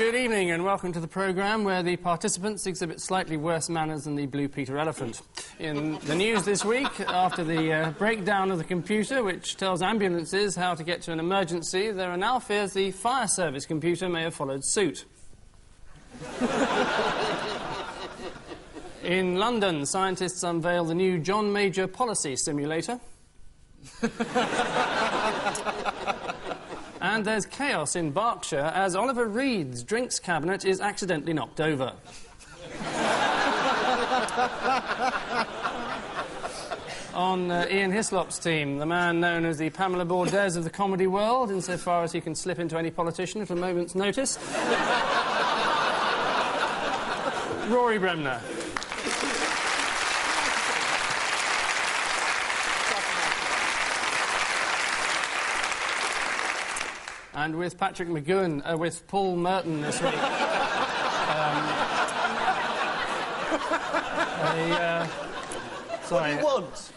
Good evening and welcome to the programme where the participants exhibit slightly worse manners than the Blue Peter elephant. In the news this week, after the breakdown of the computer which tells ambulances how to get to an emergency, there are now fears the fire service computer may have followed suit. In London, scientists unveil the new John Major policy simulator. And there's chaos in Berkshire as Oliver Reed's drinks cabinet is accidentally knocked over. On Ian Hislop's team, the man known as the Pamela Bordez of the comedy world, insofar as he can slip into any politician at a moment's notice. Rory Bremner. And with Patrick McGowan, with Paul Merton this week. Sorry. What do you want?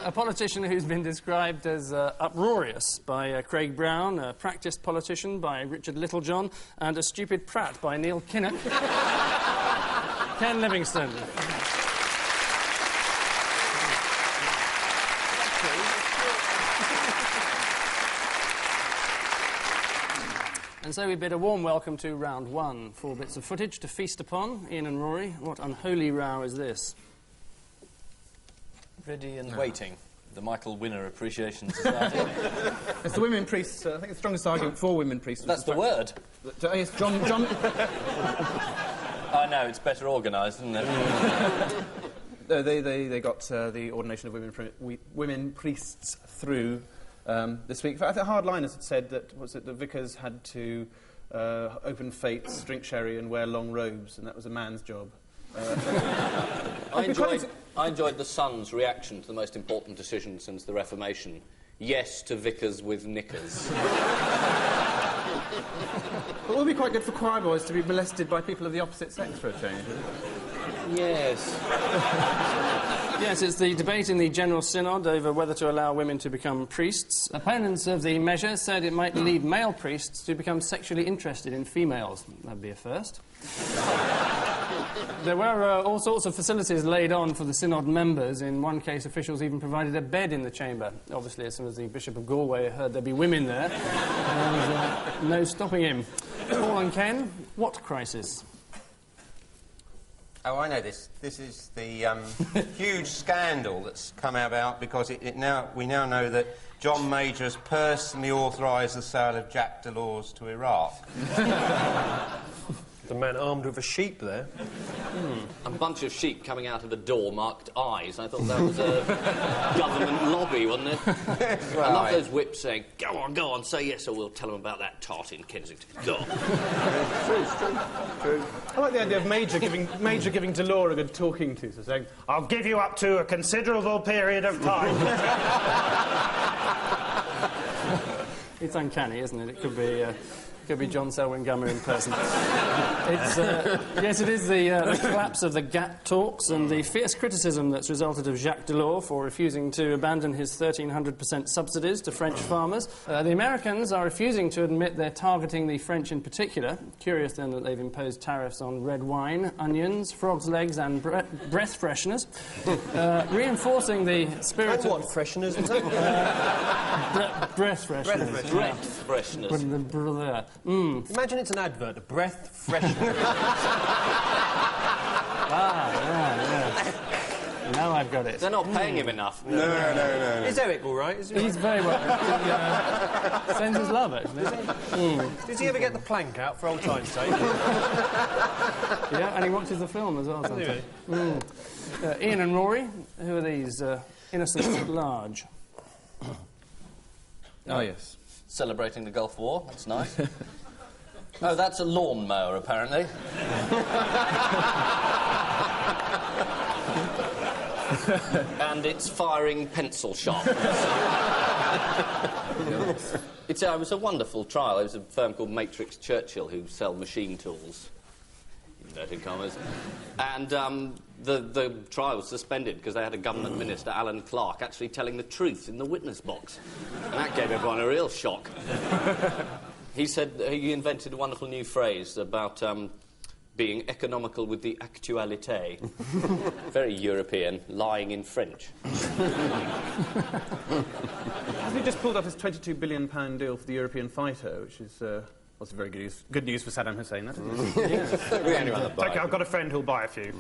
A politician who's been described as uproarious by Craig Brown, a practised politician by Richard Littlejohn, and a stupid prat by Neil Kinnock. Ken Livingstone. And so we bid a warm welcome to round one. 4 bits of footage to feast upon. Ian and Rory, what unholy row is this? Ready and waiting. The Michael Winner Appreciation Society. It's the women priests. I think the strongest argument for women priests... That's the word. Yes, John... I know, it's better organised, isn't it? They got the ordination of women priests through... this week. I think hardliners had said that the vicars had to open fates, drink sherry and wear long robes, and that was a man's job. I enjoyed the Sun's reaction to the most important decision since the Reformation. Yes to vicars with knickers. It would be quite good for choir boys to be molested by people of the opposite sex for a change. Yes. Yes, it's the debate in the General Synod over whether to allow women to become priests. Opponents of the measure said it might lead male priests to become sexually interested in females. That'd be a first. There were all sorts of facilities laid on for the Synod members. In one case, officials even provided a bed in the chamber. Obviously, as soon as the Bishop of Galway heard there'd be women there, there was no stopping him. Paul and Ken, what crisis? Oh, I know this. This is the huge scandal that's come about because we now know that John Major has personally authorised the sale of Jacques Delors to Iraq. The man armed with a sheep there. A bunch of sheep coming out of a door marked eyes. I thought that was a government lobby, wasn't it? That's right. I love those whips saying, go on, say yes or we'll tell them about that tart in Kensington. Go on. True. I like the idea of Major giving Delors a good talking to, so saying, I'll give you up to a considerable period of time. It's uncanny, isn't it? It could be John Selwyn Gummer in person. Yes, it is the collapse of the GATT talks and the fierce criticism that's resulted of Jacques Delors for refusing to abandon his 1,300% subsidies to French farmers. The Americans are refusing to admit they're targeting the French in particular. Curious, then, that they've imposed tariffs on red wine, onions, frog's legs and breath fresheners, reinforcing the spirit of... what fresheners? breath fresheners. Breath fresheners. Imagine it's an advert, a breath freshener. Yeah. Now I've got it. They're not paying him enough. No. Is Eric all right? He's very well. He sends his love, actually. Does he ever get the plank out for old time's sake? Yeah, and he watches the film as well sometimes. Ian and Rory, who are these innocents at large? Oh, yes. Celebrating the Gulf War, that's nice. Oh, that's a lawnmower, apparently. And it's firing pencil shots. It was a wonderful trial. It was a firm called Matrix Churchill who sell machine tools. Inverted commas. And the trial was suspended because they had a government minister, Alan Clark, actually telling the truth in the witness box. And that gave everyone a real shock. He said he invented a wonderful new phrase about being economical with the actualité. Very European, lying in French. Has he just pulled off his £22 billion deal for the European fighter, which is also very good news for Saddam Hussein, that isn't it? Yeah. We only want to buy. Okay, I've got a friend who'll buy a few.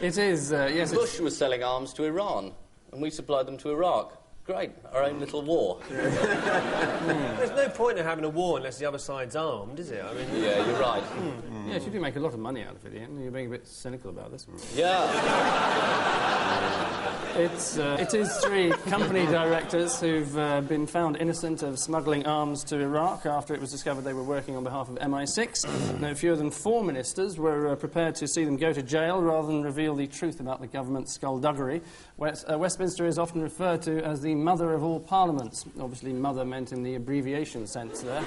It is, yes. Bush was selling arms to Iran, and we supplied them to Iraq. Great, our own little war. There's no point in having a war unless the other side's armed, is it? I mean, Yeah, you're right. Yes, you do make a lot of money out of it, Ian. You're being a bit cynical about this. Yeah. It is 3 company directors who've been found innocent of smuggling arms to Iraq after it was discovered they were working on behalf of MI6. No fewer than 4 ministers were prepared to see them go to jail rather than reveal the truth about the government's skullduggery. Westminster is often referred to as the mother of all parliaments. Obviously, mother meant in the abbreviation sense there.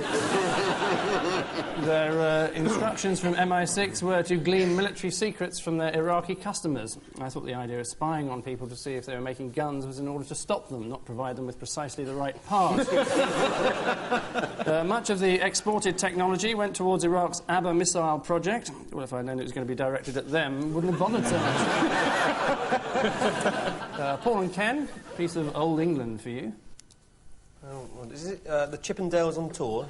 Their instructions from MI6 were to glean military secrets from their Iraqi customers. I thought the idea of spying on people to see if they were making guns was in order to stop them, not provide them with precisely the right part. Much of the exported technology went towards Iraq's ABBA missile project. Well, if I'd known it was going to be directed at them, wouldn't have bothered so much. Paul and Ken, piece of old England for you. oh, what is it? The Chippendales on tour?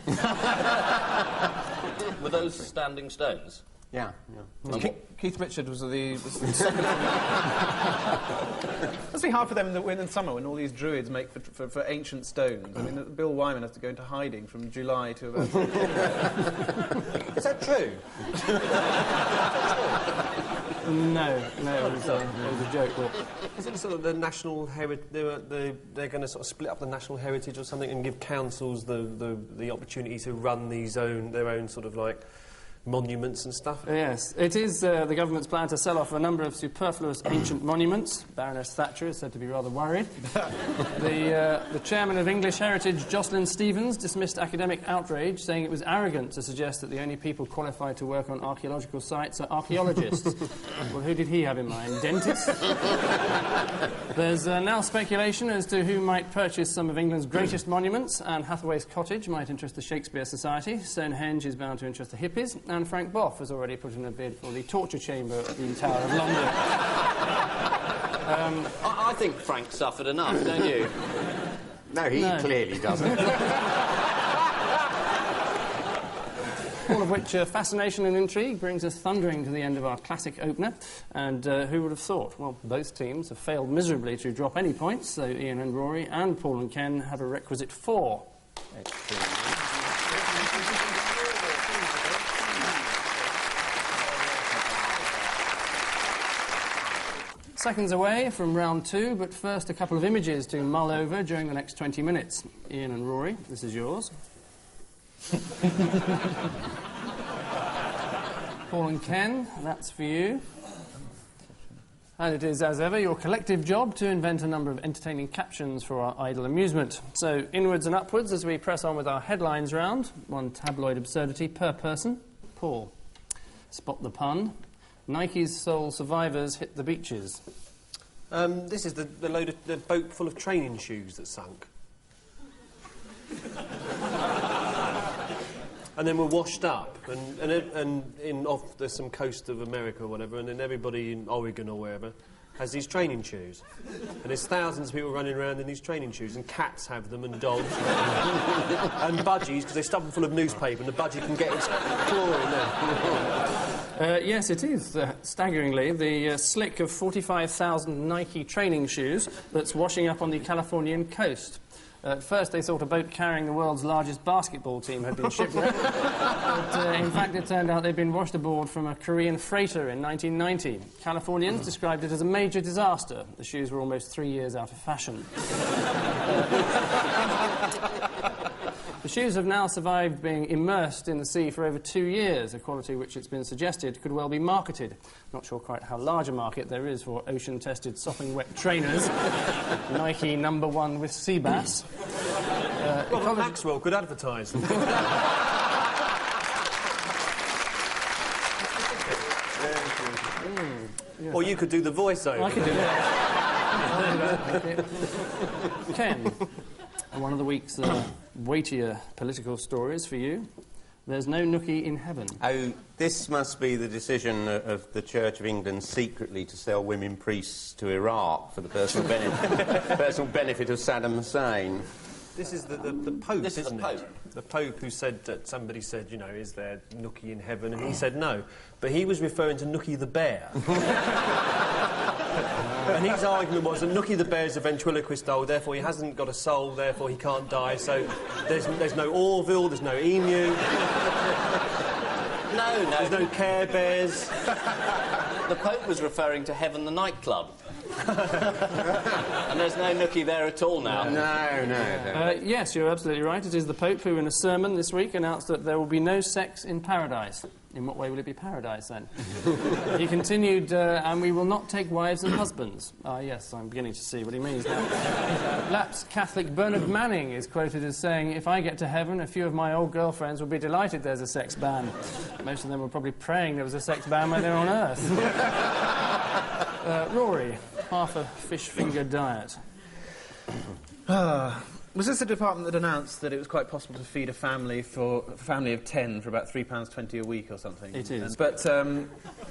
Were those standing stones? Yeah. Keith Richard was the second. Must be hard for them in the summer when all these druids make for ancient stones. I mean, Bill Wyman has to go into hiding from July to about... Is that true? No, it was a joke. But Is it sort of the national heritage? They're going to sort of split up the national heritage or something and give councils the opportunity to run their own sort of like monuments and stuff? yes, it is the government's plan to sell off a number of superfluous ancient monuments. Baroness Thatcher is said to be rather worried. The chairman of English Heritage, Jocelyn Stevens, dismissed academic outrage, saying it was arrogant to suggest that the only people qualified to work on archaeological sites are archaeologists. Well, who did he have in mind? Dentists? There's now speculation as to who might purchase some of England's greatest monuments. Anne Hathaway's cottage might interest the Shakespeare Society. Stonehenge is bound to interest the hippies. And Frank Boff has already put in a bid for the torture chamber at the Tower of London. I think Frank suffered enough, don't you? No, he clearly doesn't. All of which fascination and intrigue brings us thundering to the end of our classic opener. And who would have thought? Well, both teams have failed miserably to drop any points, so Ian and Rory and Paul and Ken have a requisite 4. Seconds away from round 2, but first a couple of images to mull over during the next 20 minutes. Ian and Rory, this is yours. Paul and Ken, that's for you. And it is, as ever, your collective job to invent a number of entertaining captions for our idle amusement. So, inwards and upwards as we press on with our headlines round. 1 tabloid absurdity per person. Paul. Spot the pun. Nike's sole survivors hit the beaches. This is the boat full of training shoes that sunk. And then were washed up, and off there's some coast of America or whatever, and then everybody in Oregon or wherever has these training shoes. And there's thousands of people running around in these training shoes, and cats have them, and dogs, and budgies, because they stuff them full of newspaper, and the budgie can get its claw in there. Yes, it is, staggeringly, the slick of 45,000 Nike training shoes that's washing up on the Californian coast. At first they thought a boat carrying the world's largest basketball team had been shipwrecked, but in fact it turned out they'd been washed aboard from a Korean freighter in 1990. Californians described it as a major disaster. The shoes were almost 3 years out of fashion. The shoes have now survived being immersed in the sea for over 2 years, a quality which it's been suggested could well be marketed. Not sure quite how large a market there is for ocean-tested sopping wet trainers. Nike #1 with sea bass. Robert Maxwell could advertise them. Yes. Or you could do the voiceover. I could do that. Ken, one of the week's weightier political stories for you. There's no nookie in heaven. Oh, this must be the decision of the Church of England secretly to sell women priests to Iraq for the personal benefit of Saddam Hussein. This is the Pope, This is isn't the Pope. it? The Pope who said that somebody said, you know, is there nookie in heaven? And he said no. But he was referring to Nookie the bear. And his argument was that Nookie the bear is a ventriloquist doll, therefore he hasn't got a soul, therefore he can't die, so there's no Orville, there's no emu. No. There's no Care Bears. The Pope was referring to Heaven the nightclub. And there's no nookie there at all now. No. Yes, you're absolutely right. It is the Pope who, in a sermon this week, announced that there will be no sex in paradise. In what way will it be paradise, then? He continued, and we will not take wives and husbands. Ah, yes, I'm beginning to see what he means now. Lapsed Catholic Bernard Manning is quoted as saying, if I get to heaven, a few of my old girlfriends will be delighted there's a sex ban. Most of them were probably praying there was a sex ban when they were on Earth. Rory, half a fish finger diet. Was this the department that announced that it was quite possible to feed a family of 10 for about £3.20 a week or something? It is. But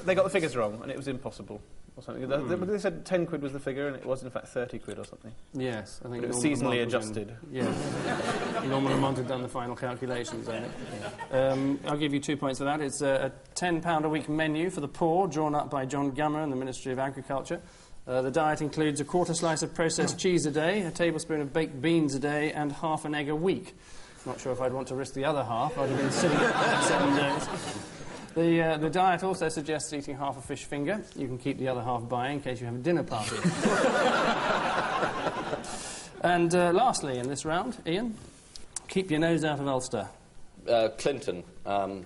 they got the figures wrong, and it was impossible or something. They said 10 quid was the figure, and it was in fact 30 quid or something. Yes, I think But it was Norman seasonally Lamont was adjusted. Yes. Norman Lamont had done the final calculations, I think. I'll give you 2 points for that. It's a £10 a week menu for the poor, drawn up by John Gummer and the Ministry of Agriculture. The diet includes a quarter slice of processed cheese a day, a tablespoon of baked beans a day, and half an egg a week. Not sure if I'd want to risk the other half. I'd have been sitting for 7 days. The diet also suggests eating half a fish finger. You can keep the other half by in case you have a dinner party. And lastly, in this round, Ian, keep your nose out of Ulster. Clinton,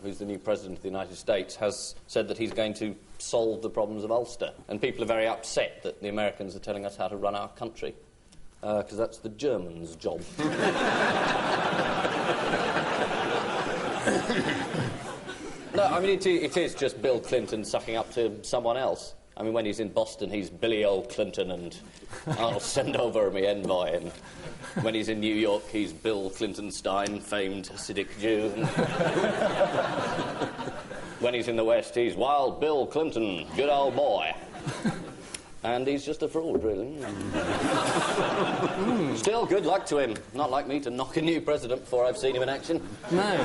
who's the new president of the United States, has said that he's going to solve the problems of Ulster. And people are very upset that the Americans are telling us how to run our country, because that's the Germans' job. No, I mean, it is just Bill Clinton sucking up to someone else. I mean, when he's in Boston, he's Billy O. Clinton and I'll send over me envoy. And when he's in New York, he's Bill Clintonstein, famed Hasidic Jew. And when he's in the West, he's Wild Bill Clinton, good old boy. And he's just a fraud, really. Still, good luck to him. Not like me to knock a new president before I've seen him in action. No.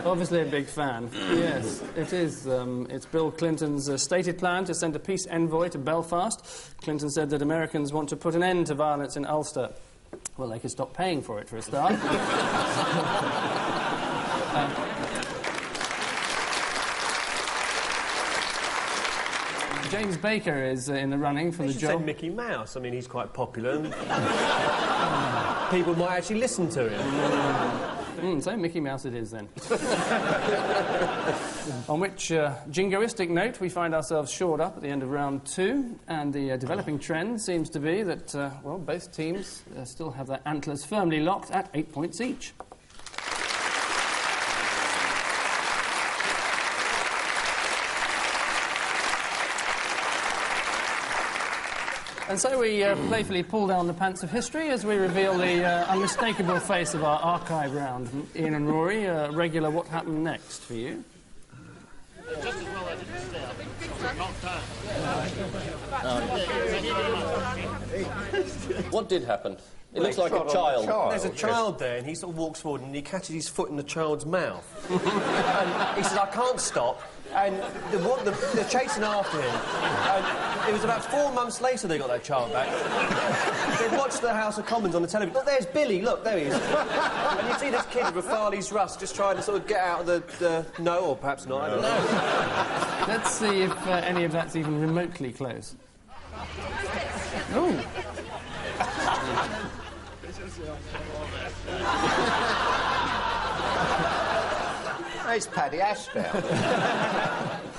Obviously a big fan. Yes, it is. It's Bill Clinton's stated plan to send a peace envoy to Belfast. Clinton said that Americans want to put an end to violence in Ulster. Well, they could stop paying for it, for a start. James Baker is in the running for the job. Say Mickey Mouse. I mean, he's quite popular. And people might actually listen to him. So Mickey Mouse it is, then. On which jingoistic note, we find ourselves shored up at the end of round 2, and the developing trend seems to be that, well, both teams still have their antlers firmly locked at 8 points each. And so we playfully pull down the pants of history as we reveal the unmistakable face of our archive round. Ian and Rory, regular What Happened Next for you. What did happen? It looks like a child. There's a child there, and he sort of walks forward and he catches his foot in the child's mouth. And he says, I can't stop. And they're chasing after him. And it was about 4 months later they got that child back. They'd watched the House of Commons on the television. Look, there's Billy, look, there he is. And you see this kid with Farley's rust just trying to sort of get out of the... No, or perhaps not, I don't know. Let's see if any of that's even remotely close. Ooh. It's Paddy Ashdown.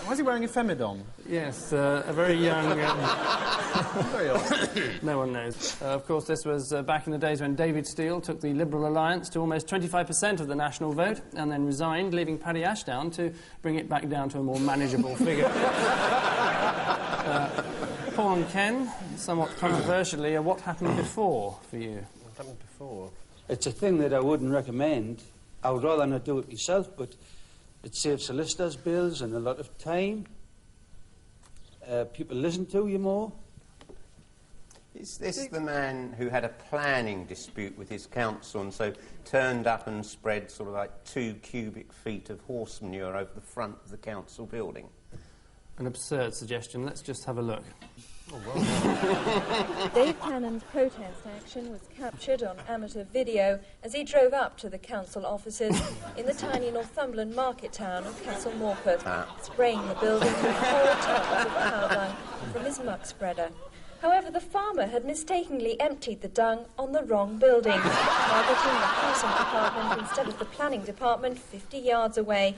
Why is he wearing a femidom? Yes, a very young... Very odd. No one knows. Of course, this was back in the days when David Steele took the Liberal Alliance to almost 25% of the national vote and then resigned, leaving Paddy Ashdown to bring it back down to a more manageable figure. Paul and Ken, somewhat controversially, what happened before for you? What happened before? It's a thing that I wouldn't recommend. I would rather not do it myself, but it saves solicitors' bills and a lot of time. People listen to you more. Is this the man who had a planning dispute with his council and so turned up and spread sort of like 2 cubic feet of horse manure over the front of the council building? An absurd suggestion. Let's just have a look. Dave Cannon's protest action was captured on amateur video as he drove up to the council offices in the tiny Northumberland market town of Castle Morpeth, spraying the building with 4 tons of cow dung from his muck spreader. However, the farmer had mistakenly emptied the dung on the wrong building, targeting the housing department instead of the planning department 50 yards away.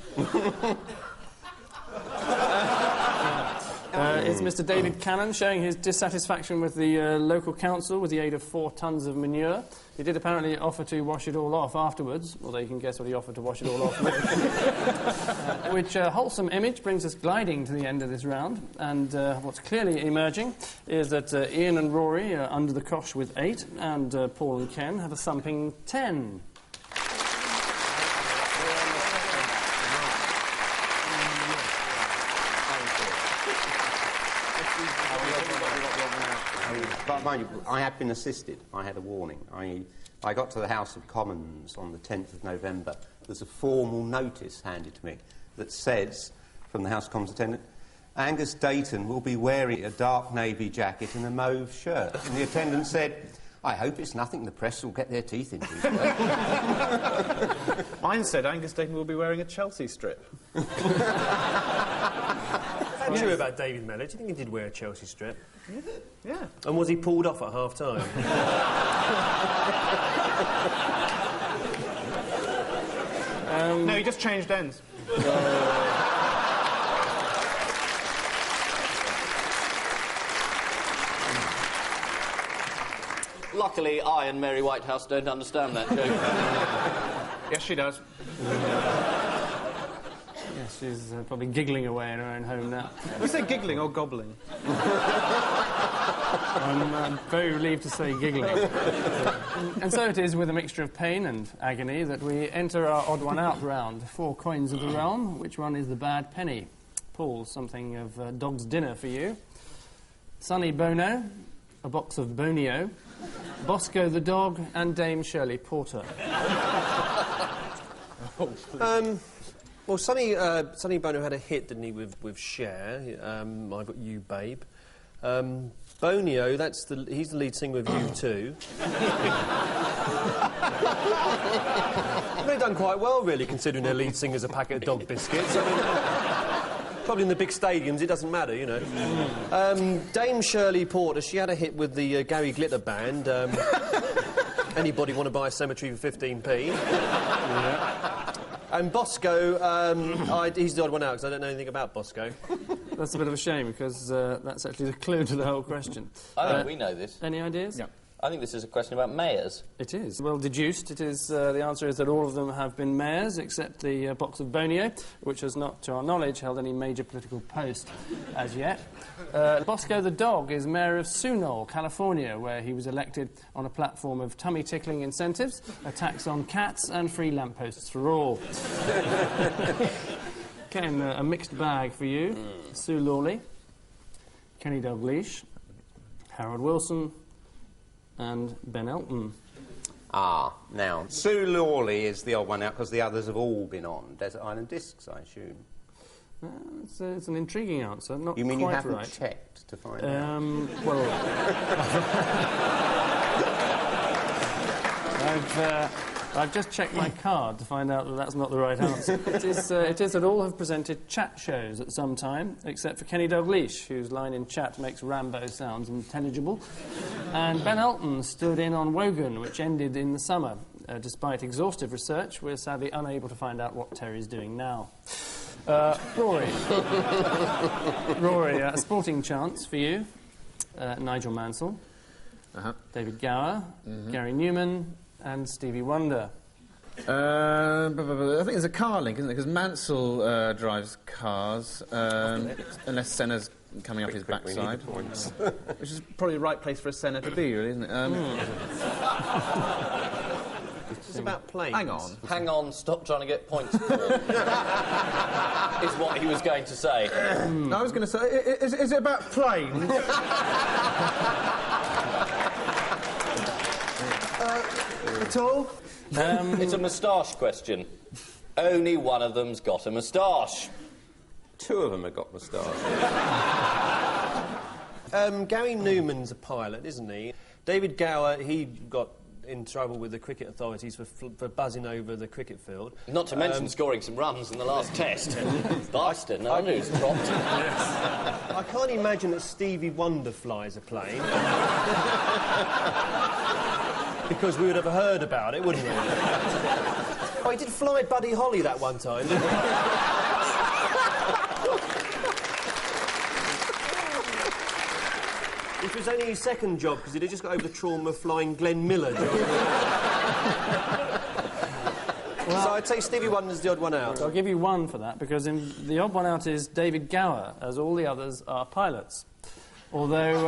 Is Mr. David Cannon showing his dissatisfaction with the local council with the aid of 4 tons of manure? He did apparently offer to wash it all off afterwards, although you can guess what he offered to wash it all off with. Which wholesome image brings us gliding to the end of this round. And what's clearly emerging is that Ian and Rory are under the cosh with 8, and Paul and Ken have a thumping 10. But mind you, I have been assisted. I had a warning. I got to the House of Commons on the 10th of November. There's a formal notice handed to me that says, from the House of Commons attendant, Angus Dayton will be wearing a dark navy jacket and a mauve shirt. And the attendant said, I hope it's nothing the press will get their teeth into. Mine said Angus Dayton will be wearing a Chelsea strip. Is that true about David Mellor? Do you think he did wear a Chelsea strip? Yeah. And was he pulled off at half-time? No, he just changed ends. Luckily, I and Mary Whitehouse don't understand that joke. Yes, she does. Yes, she's probably giggling away in her own home now. Was it giggling or gobbling? I'm very relieved to say giggling. And so it is with a mixture of pain and agony that we enter our odd one out round. 4 coins of the realm. Which one is the bad penny? Paul, something of a dog's dinner for you. Sonny Bono, a box of Bonio, Bosco the dog, and Dame Shirley Porter. Well, Sonny Bono had a hit, didn't he, with Cher, I've Got You, Babe. Bonio, he's the lead singer of U2. They've done quite well, really, considering their lead singer's a packet of dog biscuits. I mean, probably in the big stadiums, it doesn't matter, you know. Dame Shirley Porter, she had a hit with the Gary Glitter Band. Anybody want to buy a cemetery for 15p? Yeah. And Bosco, he's the odd one out because I don't know anything about Bosco. That's a bit of a shame because that's actually the clue to the whole question. I think we know this. Any ideas? Yeah. I think this is a question about mayors. It is. Well deduced. It is. The answer is that all of them have been mayors, except the box of Bonio, which has not, to our knowledge, held any major political post as yet. Bosco the dog is mayor of Sunol, California, where he was elected on a platform of tummy-tickling incentives, a tax on cats, and free lampposts for all. Ken, a mixed bag for you. Sue Lawley, Kenny Dalglish, Harold Wilson, and Ben Elton. Ah, now, Sue Lawley is the odd one out because the others have all been on Desert Island Discs, I assume. It's an intriguing answer, not quite right. You mean you haven't checked to find out? Well... I've just checked my card to find out that that's not the right answer. It is that all have presented chat shows at some time, except for Kenny Dalglish, whose line in chat makes Rambo sounds intelligible. And Ben Elton stood in on Wogan, which ended in the summer. Despite exhaustive research, we're sadly unable to find out what Terry's doing now. Rory. Rory, a sporting chance for you. Nigel Mansell. David Gower. Gary Newman. And Stevie Wonder. I think there's a car link, isn't there? Because Mansell drives cars, unless Senna's coming up his quick, we need backside. points. Which is probably the right place for a senator to be, really, isn't it? It's about planes. Hang on. Hang on, stop trying to get points, Paul. Is what he was going to say. I was going to say, is it about planes? At all? It's a moustache question. Only one of them's got a moustache. Two of them have got moustache. Gary Newman's a pilot, isn't he? David Gower, he got in trouble with the cricket authorities for buzzing over the cricket field. Not to mention scoring some runs in the last test. Bastard, no wonder he's dropped. I can't imagine that Stevie Wonder flies a plane. Because we would have heard about it, wouldn't we? Oh, he did fly Buddy Holly that one time, didn't he? It was only his second job, because he'd just got over the trauma of flying Glenn Miller job. So I'd say Stevie Wonder's the odd one out. I'll give you one for that, because the odd one out is David Gower, as all the others are pilots. Although,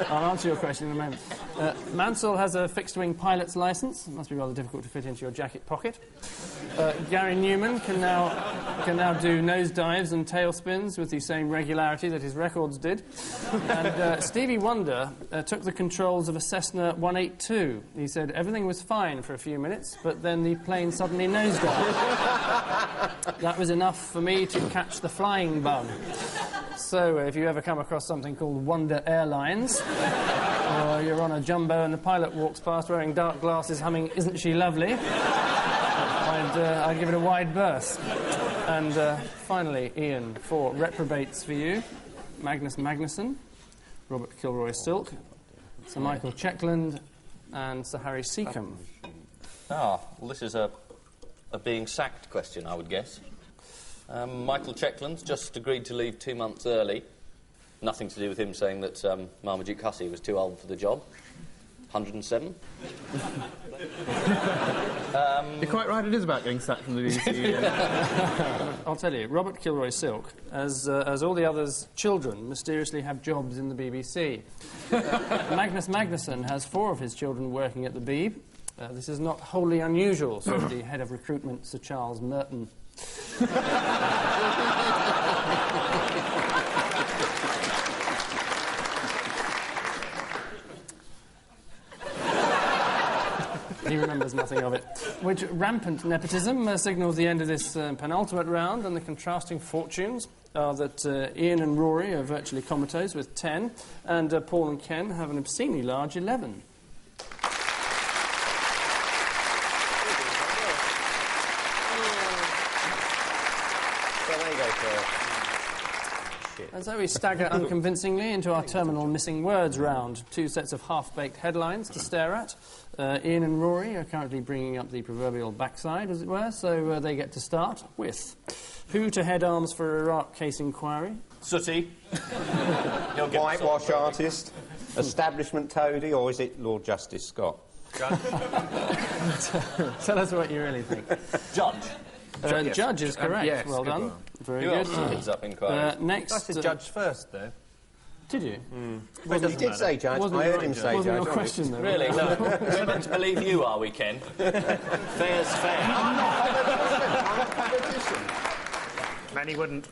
I'll answer your question in a moment. Mansell has a fixed-wing pilot's licence. It must be rather difficult to fit into your jacket pocket. Gary Newman can now do nosedives and tailspins with the same regularity that his records did. And Stevie Wonder took the controls of a Cessna 182. He said everything was fine for a few minutes, but then the plane suddenly nosedived. That was enough for me to catch the flying bug. So, if you ever come across something called Wonder Airlines, or you're on a jumbo and the pilot walks past wearing dark glasses humming "Isn't She Lovely?", I'd give it a wide berth. And finally, Ian, 4 reprobates for you. Magnus Magnusson, Robert Kilroy-Silk, Sir Michael Checkland, and Sir Harry Seacombe. Well, this is a being sacked question, I would guess. Michael Checkland's just agreed to leave 2 months early. Nothing to do with him saying that Marmaduke Hussey was too old for the job. 107. You're quite right, it is about getting sacked from the BBC. I'll tell you, Robert Kilroy-Silk, as all the others' children, mysteriously have jobs in the BBC. Magnus Magnusson has 4 of his children working at the Beeb. This is not wholly unusual, said the head of recruitment, Sir Charles Merton. He remembers nothing of it. Which rampant nepotism signals the end of this penultimate round, and the contrasting fortunes are that Ian and Rory are virtually comatose with 10, and Paul and Ken have an obscenely large 11. And so we stagger unconvincingly into our terminal missing words round. 2 sets of half-baked headlines to stare at. Ian and Rory are currently bringing up the proverbial backside, as it were, so they get to start with who to head arms for Iraq case inquiry? Sooty. Whitewash artist, establishment toady, or is it Lord Justice Scott? Tell us what you really think. Judge. Judge is correct. Yes, well good done. one. Very Who good. else heads up inquiry? Next, I said judge first, though. did you? Well, he did say judge. Wasn't I your- heard him say wasn't judge. your question, though? Really? No. We're meant to believe you, are we, Ken? Fair's fair. Many wouldn't.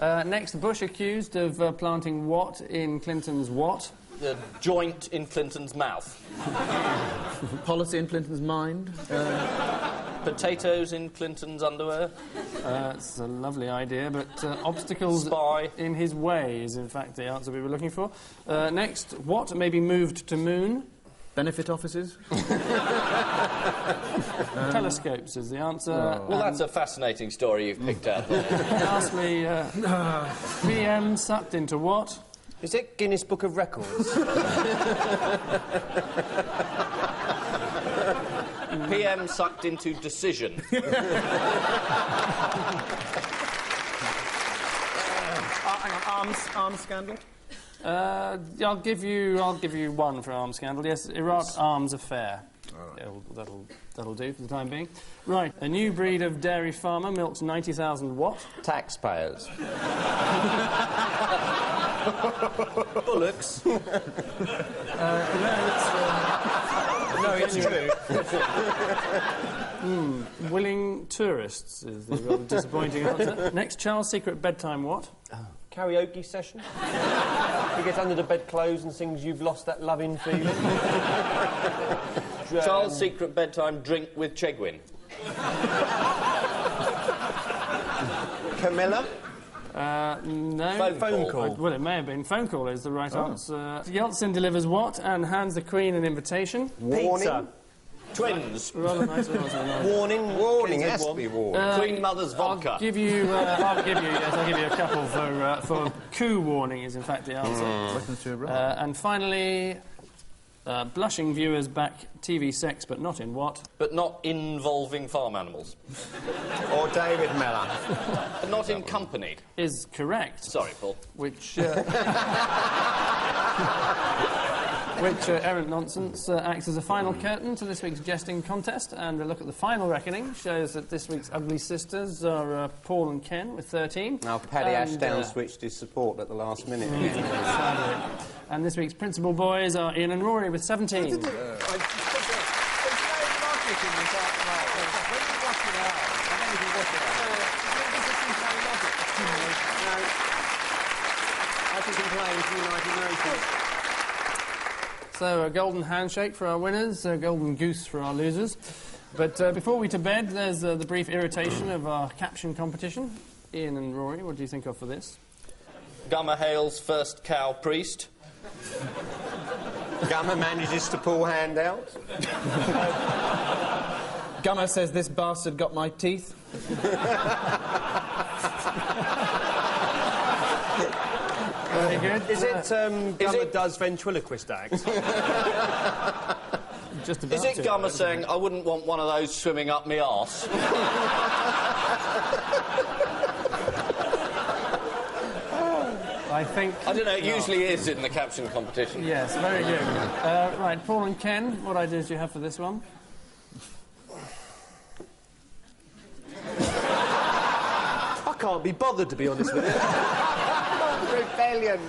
Next, Bush accused of planting what in Clinton's what? The joint in Clinton's mouth. Policy in Clinton's mind. Potatoes in Clinton's underwear. It's a lovely idea, but obstacles Spy. in his way is, in fact, the answer we were looking for. Next, what may be moved to moon? Benefit offices. Telescopes is the answer. Well, that's a fascinating story you've picked out there. Lastly, PM sucked into what? Is it Guinness Book of Records? PM sucked into decision. Arms scandal. I'll give you one for arms scandal. Yes, Iraq arms affair. All right. That'll do for the time being. Right, a new breed of dairy farmer milks 90,000 what? Taxpayers. Bullocks. No, It's true. willing tourists is the rather disappointing answer. Next, Charles' secret bedtime what? Karaoke session. He gets under the bedclothes and sings "You've Lost That Loving Feeling." Charles' secret bedtime drink with Chegwin. Camilla? No. Phone call. Well, it may have been. Phone call is the right answer. Yeltsin delivers what and hands the Queen an invitation? Warning? Twins. Rather nice answer. Warning. Warning, has to be warning. Queen Mother's vodka. I'll give you a couple for coup warning is in fact the answer. And finally, blushing viewers back TV sex, but not in what? But not involving farm animals. Or David Mellor. But not in company. Is correct. Sorry, Paul. Which errant nonsense acts as a final curtain to this week's jesting contest, and a look at the final reckoning shows that this week's ugly sisters are Paul and Ken with 13. Now, Paddy Ashdown switched his support at the last minute. And this week's principal boys are Ian and Rory with 17. So a golden handshake for our winners, a golden goose for our losers. But before we to bed, there's the brief irritation of our caption competition. Ian and Rory, what do you think of for this? Gummer Hale's first cow priest. Gummer manages to pull hand out. Gummer says this bastard got my teeth. Very good. Is it Gummer does ventriloquist act? Just about Is it to. Gummer saying, I wouldn't want one of those swimming up me arse? I think... I don't know, it usually is in the caption competition. Yes, very good. Right, Paul and Ken, what ideas do you have for this one? I can't be bothered, to be honest with you.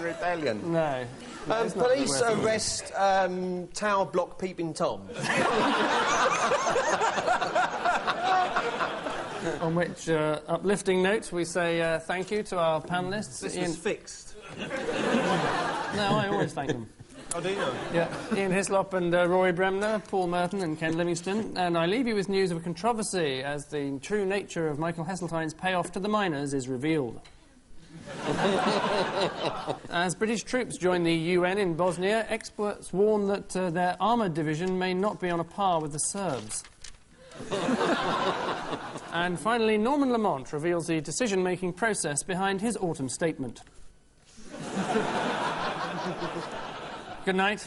Rebellion. No. Police arrest tower block peeping Tom. On which uplifting note, we say thank you to our panellists. This Ian... was fixed. No, I always thank them. Oh, do you know? Yeah, Ian Hislop and Rory Bremner, Paul Merton and Ken Livingstone. And I leave you with news of a controversy as the true nature of Michael Heseltine's payoff to the miners is revealed. As British troops join the UN in Bosnia, experts warn that their armoured division may not be on a par with the Serbs. And finally, Norman Lamont reveals the decision-making process behind his autumn statement. Good night.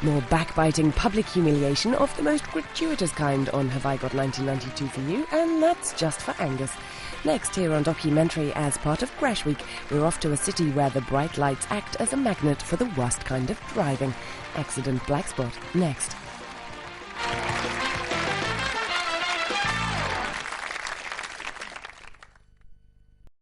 More backbiting public humiliation of the most gratuitous kind on Have I Got 1992 for you, and that's just for Angus. Next, here on Documentary, as part of Crash Week, we're off to a city where the bright lights act as a magnet for the worst kind of driving. Accident Black Spot, next.